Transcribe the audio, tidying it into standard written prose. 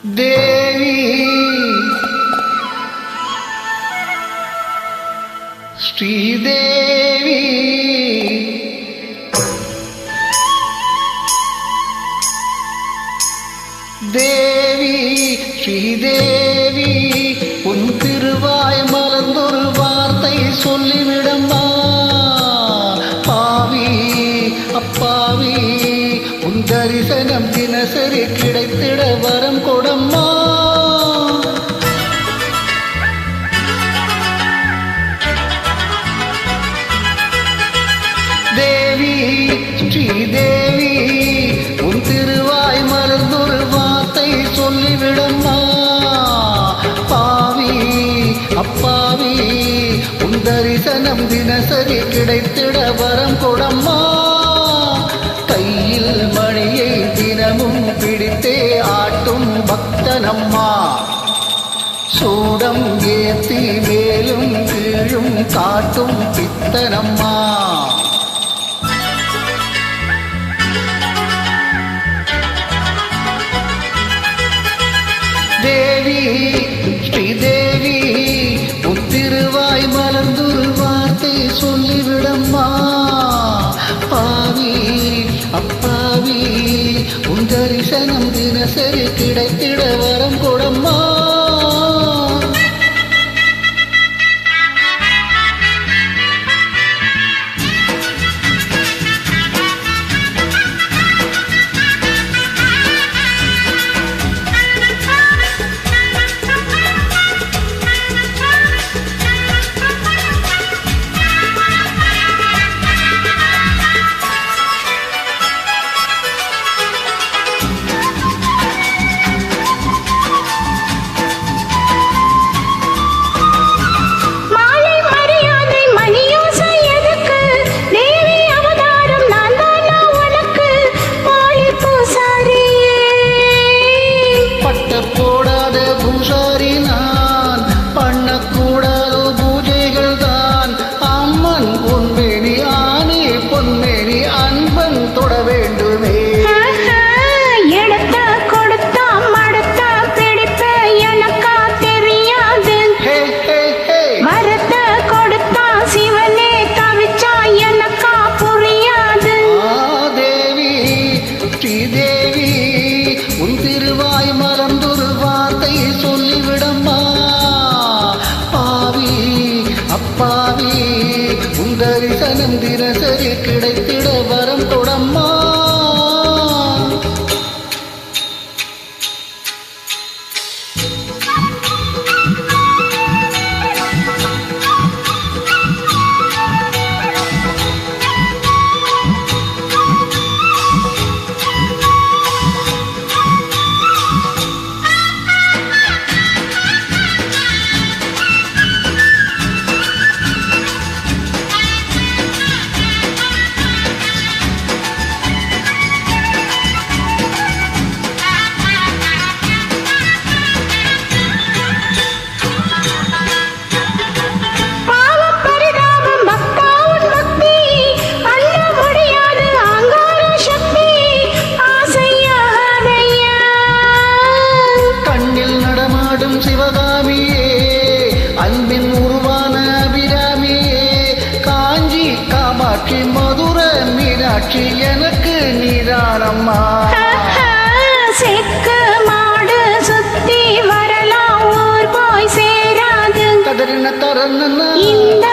தேவி ஸ்ரீதேவி தேவி ஸ்ரீதேவி உன் திருவாய் மலர்ந்தொரு வார்த்தை சொல்லிவிடம்மா பாவி அப்பாவி உன் தரிசனம் தினசரி கிடைத்திட வரம் கொடம்மா தேவி ஸ்ரீதேவி உன் திருவாய் மலர்ந்தொரு வார்த்தை சொல்லிவிடம்மா பாவி அப்பாவி உன் தரிசனம் தினசரி கிடைத்திட வரம் கொடம்மா கையில் மணியை தினமும் பிடித்தே ஆட்டும் பக்தனம்மா சூடம் ஏத்தி மேலும் கீழும் காட்டும் பித்தனம்மா தேவி ஸ்ரீதேவி உன் திருவாய் மலர்ந்தொரு வார்த்தை சொல்லிவிடம்மா பாவி அப்பாவி உன் தரிசனம் தினசரி கிடைத்திட வரம் கொடம்மா அப்பாவி உன் தரிசனம் தினசரி கிடைத்திட வரம் கொடம்மா சிவகாமியே அன்பின் உருவான அபிராமியே காஞ்சி காமாட்சி மதுர மீனாட்சி எனக்கு நீதானம்மா செக்கு மாடு சுத்தி வரலாம் ஊர் போய் சேராது கதறின தரன்னா இந்த